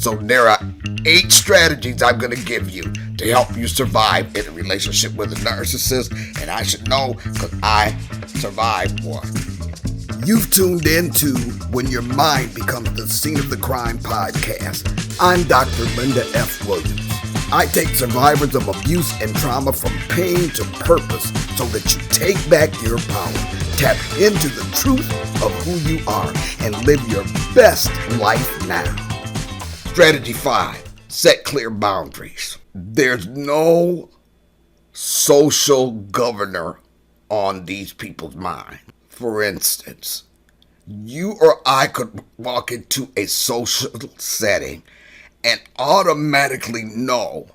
So there are 8 strategies I'm going to give you to help you survive in a relationship with a narcissist. And I should know because I survived one. You've tuned in to When Your Mind Becomes the Scene of the Crime podcast. I'm Dr. Linda F. Williams. I take survivors of abuse and trauma from pain to purpose so that you take back your power, tap into the truth of who you are, and live your best life now. Strategy 5, set clear boundaries. There's no social governor on these people's mind. For instance, you or I could walk into a social setting and automatically know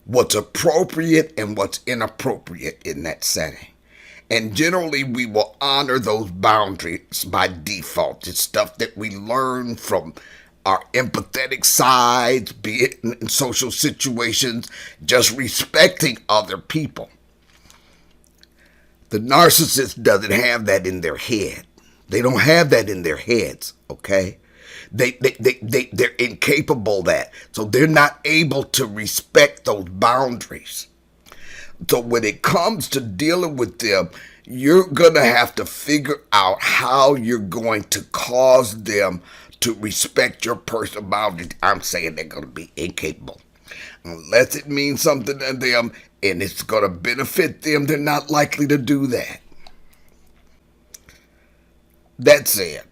what's appropriate and what's inappropriate in that setting. And generally, we will honor those boundaries by default. It's stuff that we learn from our empathetic sides, be it in social situations, just respecting other people. The narcissist doesn't have that in their head. They don't have that in their heads, okay? They're incapable of that. So they're not able to respect those boundaries. So when it comes to dealing with them, you're going to have to figure out how you're going to cause them to respect your personal boundaries. I'm saying they're going to be incapable. Unless it means something to them and it's going to benefit them, they're not likely to do that. That said,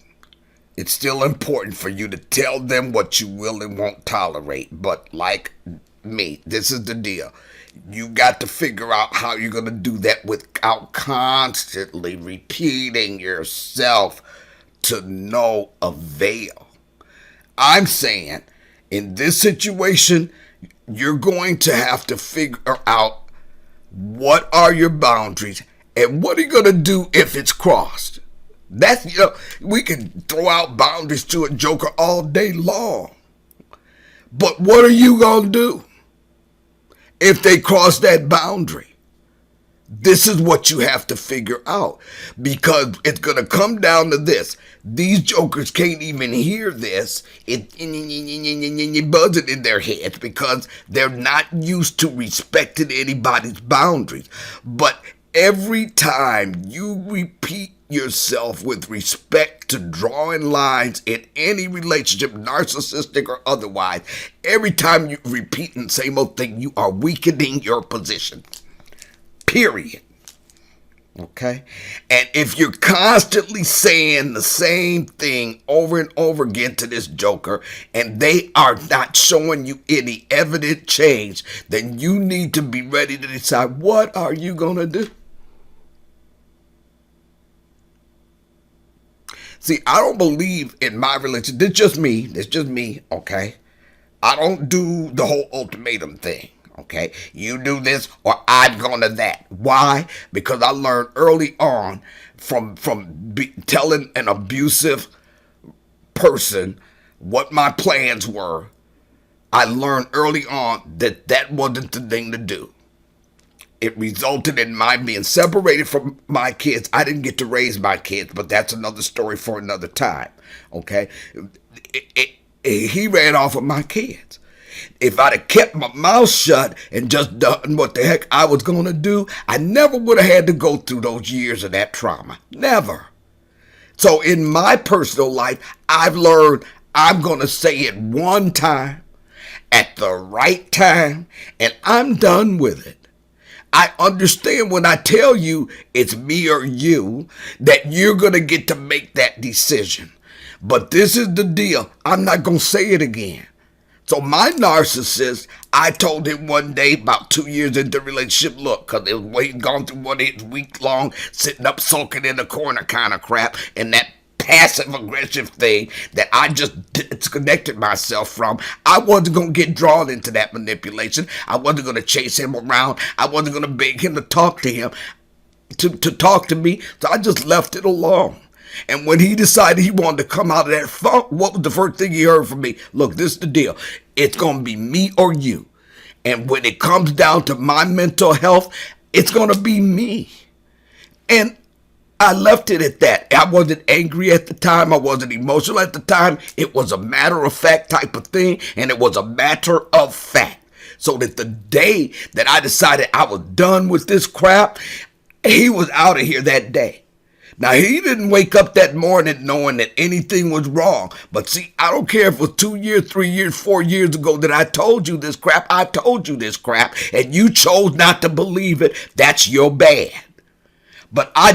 it's still important for you to tell them what you will and won't tolerate. But like me, this is the deal. You got to figure out how you're going to do that without constantly repeating yourself to no avail. I'm saying in this situation, you're going to have to figure out what are your boundaries and what are you going to do if it's crossed. That's, we can throw out boundaries to a joker all day long. But what are you going to do if they cross that boundary? This is what you have to figure out, because it's going to come down to this. These jokers can't even hear this. It's buzzing in their heads because they're not used to respecting anybody's boundaries. But every time you repeat yourself with respect to drawing lines in any relationship, narcissistic or otherwise, every time you repeat the same old thing, you are weakening your position. Period. Okay? And if you're constantly saying the same thing over and over again to this joker, and they are not showing you any evident change, then you need to be ready to decide, what are you going to do? See, I don't believe in my religion. It's just me, okay? I don't do the whole ultimatum thing, okay? You do this or I'm going to that. Why? Because I learned early on from telling an abusive person what my plans were. I learned early on that that wasn't the thing to do. It resulted in my being separated from my kids. I didn't get to raise my kids, but that's another story for another time, okay? He ran off with my kids. If I'd have kept my mouth shut and just done what the heck I was going to do, I never would have had to go through those years of that trauma. Never. So in my personal life, I've learned I'm going to say it one time at the right time, and I'm done with it. I understand when I tell you it's me or you, that you're going to get to make that decision. But this is the deal. I'm not going to say it again. So my narcissist, I told him one day about 2 years into the relationship, look, because he'd gone through one of his week-long sitting up sulking in the corner kind of crap, and that passive-aggressive thing that I just disconnected myself from. I wasn't going to get drawn into that manipulation. I wasn't going to chase him around. I wasn't going to beg him to talk to him, to talk to me. So I just left it alone. And when he decided he wanted to come out of that funk, what was the first thing he heard from me? Look, this is the deal. It's going to be me or you. And when it comes down to my mental health, it's going to be me. And I left it at that. I wasn't angry at the time. I wasn't emotional at the time. It was a matter of fact type of thing, and it was a matter of fact. So that the day that I decided I was done with this crap, he was out of here that day. Now, he didn't wake up that morning knowing that anything was wrong. But see, I don't care if it was 2 years, 3 years, 4 years ago that I told you this crap. I told you this crap, and you chose not to believe it. That's your bad. But I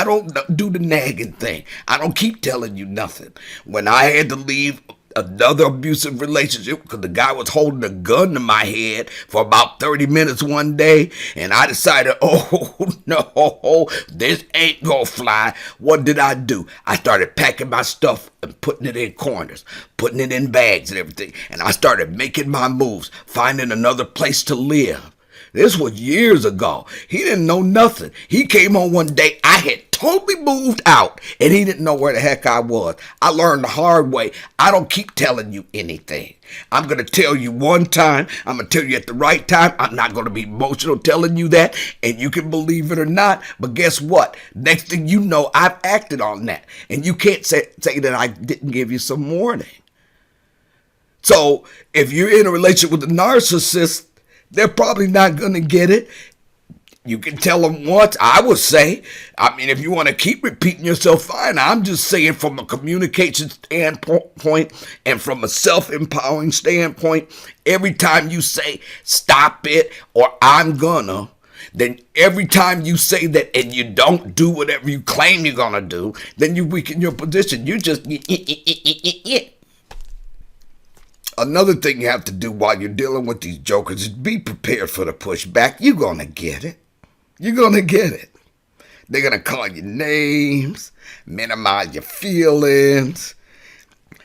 don't do the nagging thing. I don't keep telling you nothing. When I had to leave another abusive relationship because the guy was holding a gun to my head for about 30 minutes one day, and I decided, oh no, this ain't gonna fly. What did I do? I started packing my stuff and putting it in corners, putting it in bags and everything, and I started making my moves, finding another place to live. This was years ago. He didn't know nothing. He came home one day. I had totally moved out, and he didn't know where the heck I was. I learned the hard way. I don't keep telling you anything. I'm going to tell you one time. I'm going to tell you at the right time. I'm not going to be emotional telling you that, and you can believe it or not. But guess what? Next thing you know, I've acted on that, and you can't say that I didn't give you some warning. So if you're in a relationship with a narcissist, they're probably not going to get it. You can tell them once, I would say. I mean, if you want to keep repeating yourself, fine. I'm just saying from a communication standpoint and from a self-empowering standpoint, every time you say, stop it, or I'm gonna, then every time you say that and you don't do whatever you claim you're going to do, then you weaken your position. You just... Another thing you have to do while you're dealing with these jokers is be prepared for the pushback. You're going to get it. You're going to get it. They're going to call you names, minimize your feelings.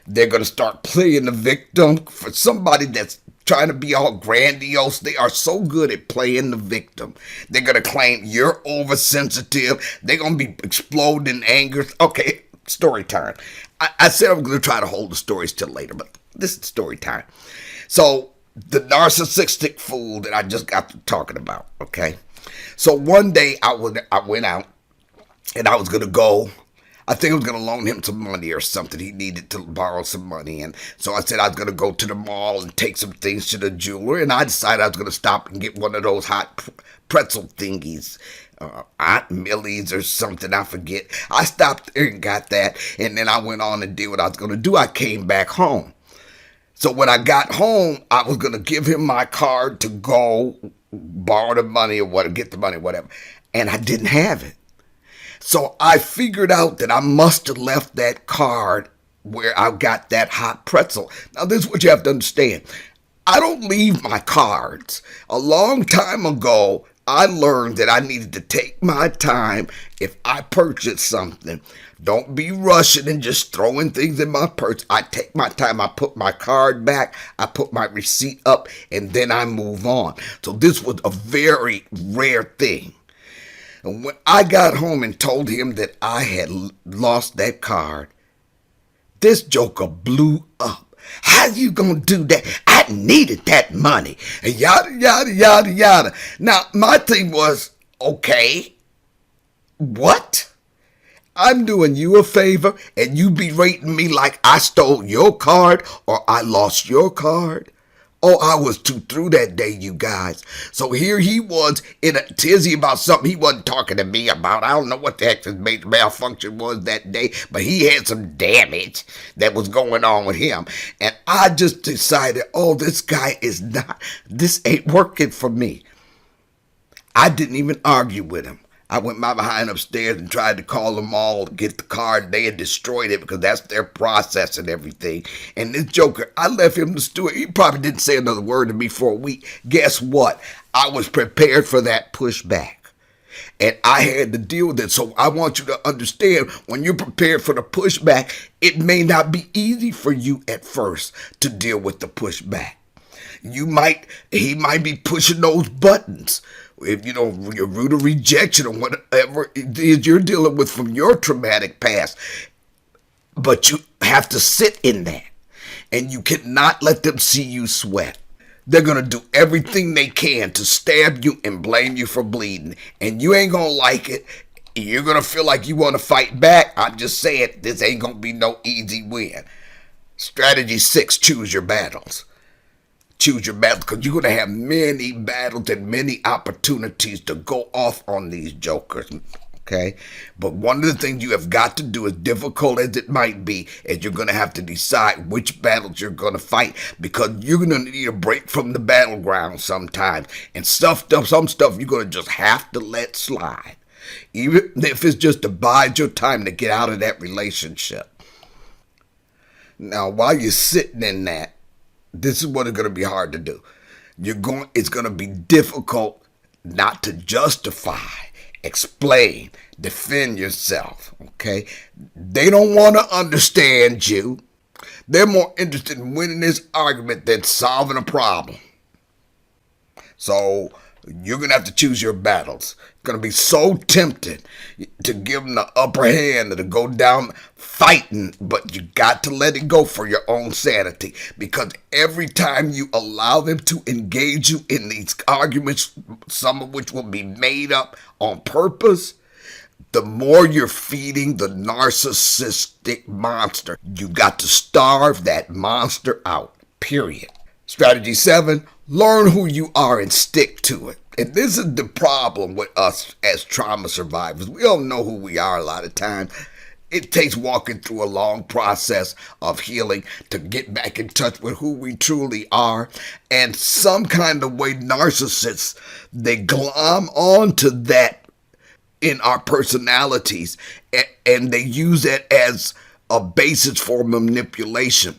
They're going to start playing the victim. For somebody that's trying to be all grandiose, they are so good at playing the victim. They're going to claim you're oversensitive. They're going to be exploding in anger. Okay, story time. I said I was going to try to hold the stories till later, but this is story time. So the narcissistic fool that I just got to talking about, okay? So one day I went out and I was going to go. I think I was going to loan him some money or something. He needed to borrow some money. And so I said I was going to go to the mall and take some things to the jeweler. And I decided I was going to stop and get one of those hot pretzel thingies. Aunt Millie's or something, I forget. I stopped there and got that. And then I went on and did what I was going to do. I came back home. So when I got home, I was going to give him my card to go borrow the money or whatever, get the money or whatever. And I didn't have it. So I figured out that I must have left that card where I got that hot pretzel. Now, this is what you have to understand. I don't leave my cards. A long time ago, I learned that I needed to take my time if I purchase something. Don't be rushing and just throwing things in my purse. I take my time. I put my card back. I put my receipt up, and then I move on. So this was a very rare thing. And when I got home and told him that I had lost that card, this joker blew up. How you gonna do that? I needed that money. And yada, yada, yada, yada. Now, my thing was, okay, what? I'm doing you a favor and you berating me like I stole your card or I lost your card? Oh, I was too through that day, you guys. So here he was in a tizzy about something he wasn't talking to me about. I don't know what the heck his major malfunction was that day, but he had some damage that was going on with him. And I just decided, oh, this ain't working for me. I didn't even argue with him. I went my behind upstairs and tried to call them all to get the card. They had destroyed it because that's their process and everything. And this joker, I left him to stew it. He probably didn't say another word to me for a week. Guess what? I was prepared for that pushback. And I had to deal with it. So I want you to understand, when you're prepared for the pushback, it may not be easy for you at first to deal with the pushback. He might be pushing those buttons. If your root of rejection or whatever it is you're dealing with from your traumatic past. But you have to sit in that. And you cannot let them see you sweat. They're going to do everything they can to stab you and blame you for bleeding. And you ain't going to like it. You're going to feel like you want to fight back. I'm just saying, this ain't going to be no easy win. Strategy 6, choose your battles. Choose your battles, because you're going to have many battles and many opportunities to go off on these jokers. Okay? But one of the things you have got to do, as difficult as it might be, is you're going to have to decide which battles you're going to fight, because you're going to need a break from the battleground sometimes. And some stuff you're going to just have to let slide. Even if it's just to bide your time to get out of that relationship. Now, while you're sitting in that, this is what it's going to be hard to do. It's going to be difficult not to justify, explain, defend yourself, okay? They don't want to understand you. They're more interested in winning this argument than solving a problem. So you're going to have to choose your battles. It's going to be so tempted to give them the upper hand or to go down fighting, but you got to let it go for your own sanity, because every time you allow them to engage you in these arguments, some of which will be made up on purpose, the more you're feeding the narcissistic monster. You got to starve that monster out, period. Strategy 7, learn who you are and stick to it. And this is the problem with us as trauma survivors. We don't know who we are a lot of times. It takes walking through a long process of healing to get back in touch with who we truly are. And some kind of way, narcissists, they glom onto that in our personalities, and they use it as a basis for manipulation.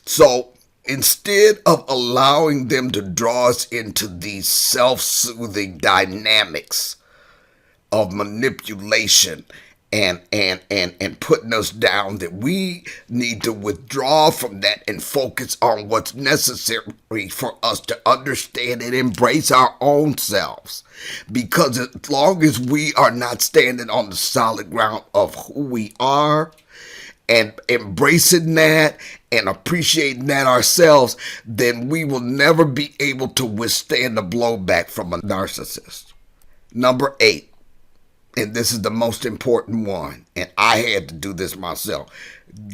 So instead of allowing them to draw us into these self-soothing dynamics of manipulation and putting us down, that we need to withdraw from that and focus on what's necessary for us to understand and embrace our own selves. Because as long as we are not standing on the solid ground of who we are and embracing that and appreciating that ourselves, then we will never be able to withstand the blowback from a narcissist. Number 8, and this is the most important one, and I had to do this myself: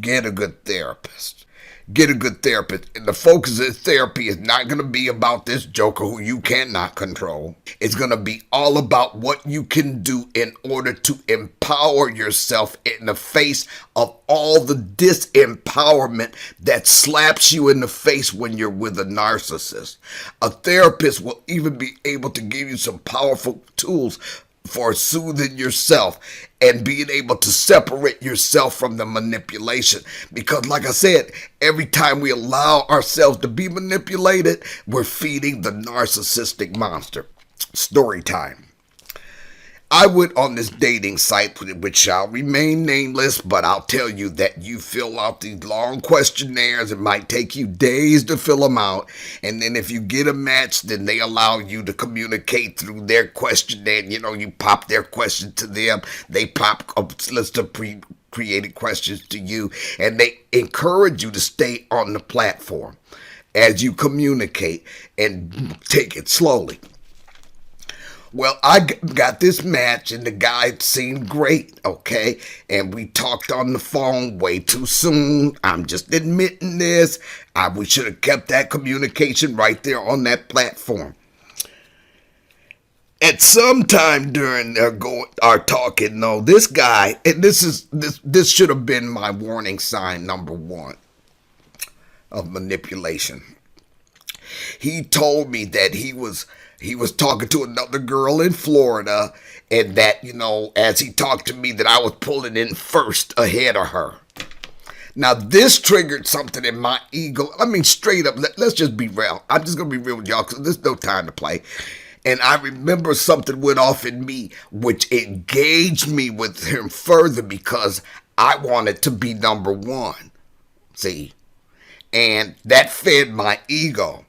get a good therapist. Get a good therapist. And the focus of therapy is not going to be about this joker who you cannot control. It's going to be all about what you can do in order to empower yourself in the face of all the disempowerment that slaps you in the face when you're with a narcissist. A therapist will even be able to give you some powerful tools for soothing yourself and being able to separate yourself from the manipulation. Because like I said, every time we allow ourselves to be manipulated, we're feeding the narcissistic monster. Story time. I went on this dating site, which shall remain nameless, but I'll tell you that you fill out these long questionnaires. It might take you days to fill them out. And then if you get a match, then they allow you to communicate through their questionnaire. You know, you pop their question to them. They pop a list of pre-created questions to you. And they encourage you to stay on the platform as you communicate and take it slowly. Well, I got this match, and the guy seemed great, okay? And we talked on the phone way too soon. I'm just admitting this. We should have kept that communication right there on that platform. At some time during our talking, though, this guy, and this should have been my warning sign number 1 of manipulation. He told me that he was talking to another girl in Florida, and that, you know, as he talked to me, that I was pulling in first ahead of her. Now, this triggered something in my ego. I mean, straight up, let's just be real. I'm just going to be real with y'all, because there's no time to play. And I remember something went off in me, which engaged me with him further, because I wanted to be number 1. See? And that fed my ego.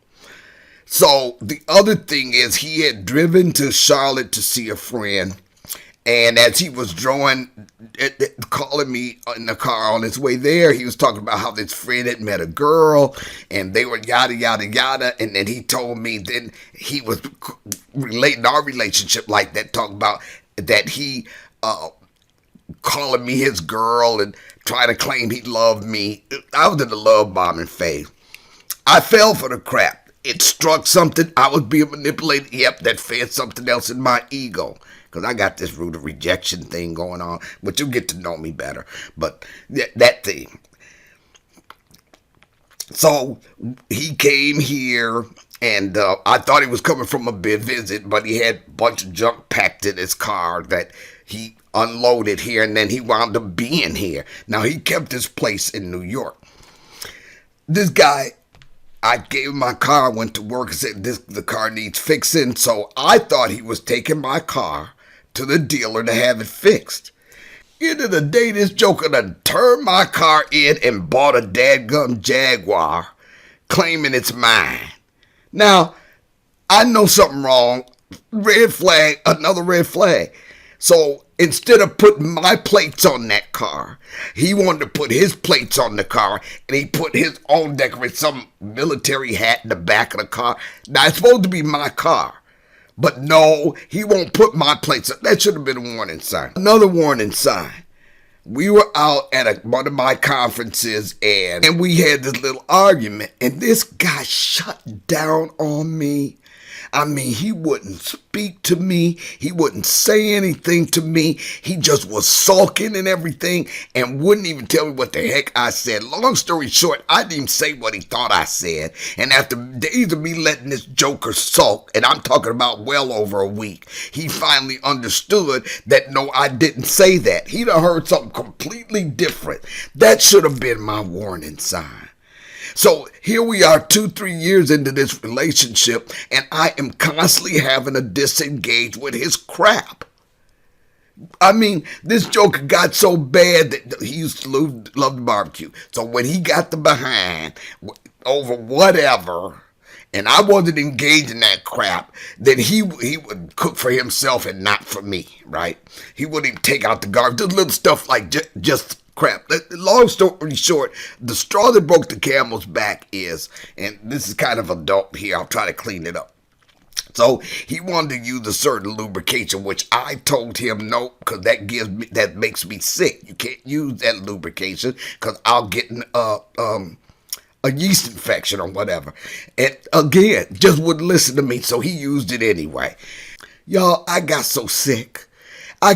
So the other thing is, he had driven to Charlotte to see a friend, and as he was calling me in the car on his way there, he was talking about how this friend had met a girl, and they were yada, yada, yada, and then he told me, then he was relating our relationship like that, talking about that he calling me his girl and trying to claim he loved me. I was in the love bombing phase. I fell for the crap. It struck something. I was being manipulated. Yep, that fed something else in my ego. Because I got this root of rejection thing going on. But you'll get to know me better. But that thing. So he came here, and I thought he was coming from a big visit, but he had a bunch of junk packed in his car that he unloaded here, and then he wound up being here. Now, he kept his place in New York. This guy, I gave him my car, went to work, and said the car needs fixing, so I thought he was taking my car to the dealer to have it fixed. End of the day, this joker done turned my car in and bought a dadgum Jaguar, claiming it's mine. Now, I know something wrong. Red flag, another red flag. So instead of putting my plates on that car, he wanted to put his plates on the car, and he put his own decoration, some military hat in the back of the car. Now, it's supposed to be my car. But no, he won't put my plates up. That should have been a warning sign. Another warning sign. We were out at one of my conferences, and we had this little argument, and this guy shut down on me. I mean, he wouldn't speak to me. He wouldn't say anything to me. He just was sulking and everything and wouldn't even tell me what the heck I said. Long story short, I didn't even say what he thought I said. And after days of me letting this joker sulk, and I'm talking about well over a week, he finally understood that no, I didn't say that. He'd have heard something completely different. That should have been my warning sign. So here we are 2-3 years into this relationship, and I am constantly having to disengage with his crap. I mean, this joker got so bad that he used to love the barbecue. So when he got the behind over whatever, and I wasn't engaged in that crap, then he would cook for himself and not for me, right? He wouldn't even take out the garbage, just little stuff like just crap. Long story short, the straw that broke the camel's back is, and this is kind of adult here, I'll try to clean it up. So he wanted to use a certain lubrication, which I told him no, because that makes me sick. You can't use that lubrication because I'll get a yeast infection or whatever. And again, just wouldn't listen to me, so he used it anyway. Y'all, I got so sick. I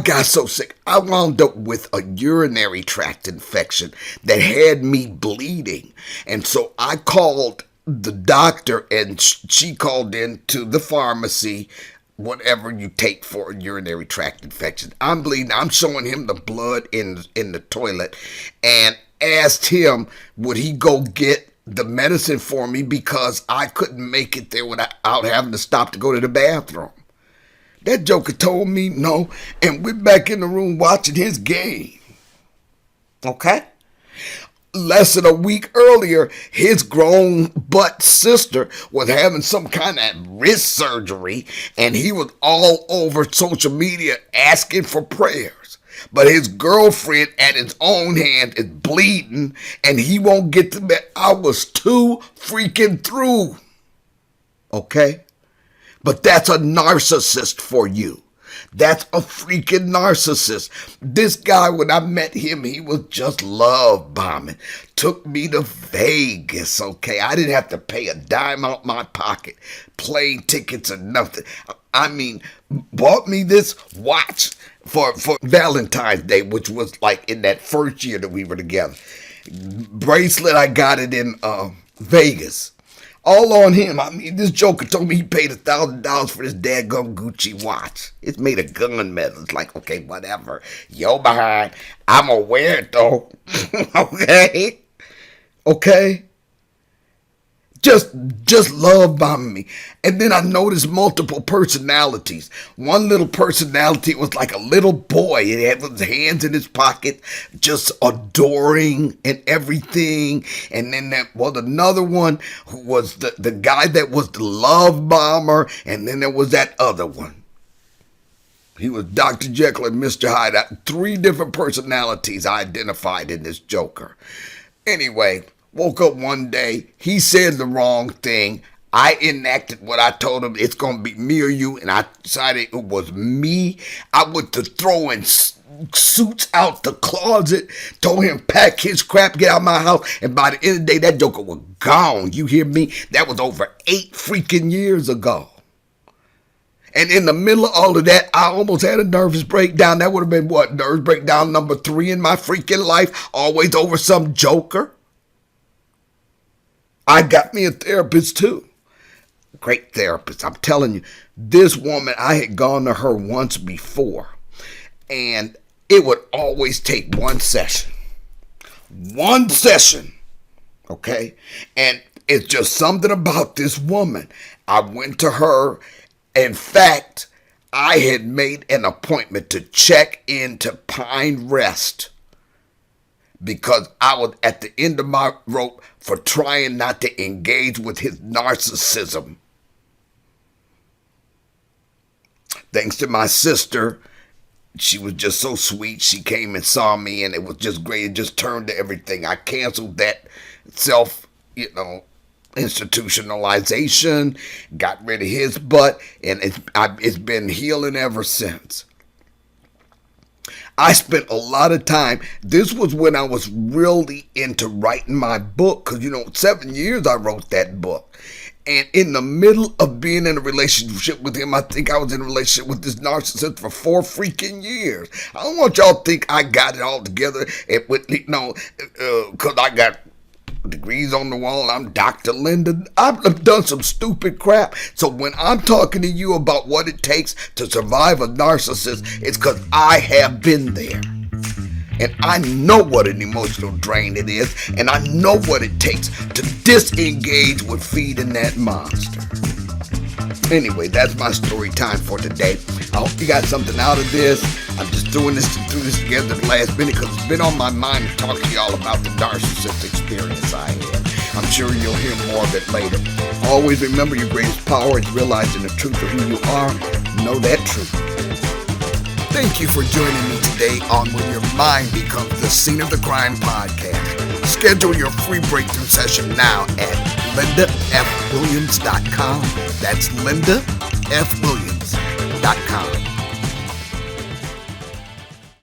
wound up with a urinary tract infection that had me bleeding. And so I called the doctor, and she called in to the pharmacy, whatever you take for a urinary tract infection. I'm bleeding. I'm showing him the blood in the toilet, and asked him, would he go get the medicine for me because I couldn't make it there without having to stop to go to the bathroom. That joker told me no, and we're back in the room watching his game. Okay? Less than a week earlier, his grown butt sister was having some kind of wrist surgery, and he was all over social media asking for prayers. But his girlfriend at his own hand is bleeding, and he won't get to bed. I was too freaking through. Okay? But that's a narcissist for you. That's a freaking narcissist. This guy, when I met him, he was just love bombing. Took me to Vegas, okay? I didn't have to pay a dime out my pocket. Plane tickets or nothing. I mean, bought me this watch for Valentine's Day, which was like in that first year that we were together. Bracelet, I got it in Vegas. All on him. I mean, this joker told me he paid $1,000 for this daggum Gucci watch. It's made of gunmetal. It's like, okay, whatever. Yo behind. I'm gonna wear it though. Okay? Okay? Just love bombing me. And then I noticed multiple personalities. One little personality was like a little boy. He had his hands in his pocket, just adoring and everything. And then there was another one who was the guy that was the love bomber. And then there was that other one. He was Dr. Jekyll and Mr. Hyde. 3 different personalities I identified in this joker. Anyway, woke up one day, he said the wrong thing. I enacted what I told him. It's going to be me or you. And I decided it was me. I went to throwing suits out the closet, told him pack his crap, get out of my house. And by the end of the day, that joker was gone. You hear me? That was over 8 freaking years ago. And in the middle of all of that, I almost had a nervous breakdown. That would have been what? Nervous breakdown number 3 in my freaking life. Always over some joker. I got me a therapist too. Great therapist. I'm telling you, this woman, I had gone to her once before. And it would always take one session. One session. Okay? And it's just something about this woman. I went to her. In fact, I had made an appointment to check into Pine Rest because I was at the end of my rope for trying not to engage with his narcissism. Thanks to my sister, she was just so sweet. She came and saw me, and it was just great. It just turned to everything. I canceled that institutionalization, got rid of his butt, and it's been healing ever since. I spent a lot of time. This was when I was really into writing my book, because 7 years I wrote that book. And in the middle of being in a relationship with him, I think I was in a relationship with this narcissist for 4 freaking years. I don't want y'all to think I got it all together, because I got degrees on the wall. I'm Dr. Linda. I've done some stupid crap. So when I'm talking to you about what it takes to survive a narcissist, it's because I have been there. And I know what an emotional drain it is. And I know what it takes to disengage with feeding that monster. Anyway, that's my story time for today. I hope you got something out of this. I'm just doing this together at the last minute because it's been on my mind to talk to y'all about the narcissist experience I had. I'm sure you'll hear more of it later. Always remember your greatest power is realizing the truth of who you are. Know that truth. Thank you for joining me today on When Your Mind Becomes the Scene of the Crime podcast. Schedule your free breakthrough session now at lindafwilliams.com. That's lindafwilliams.com.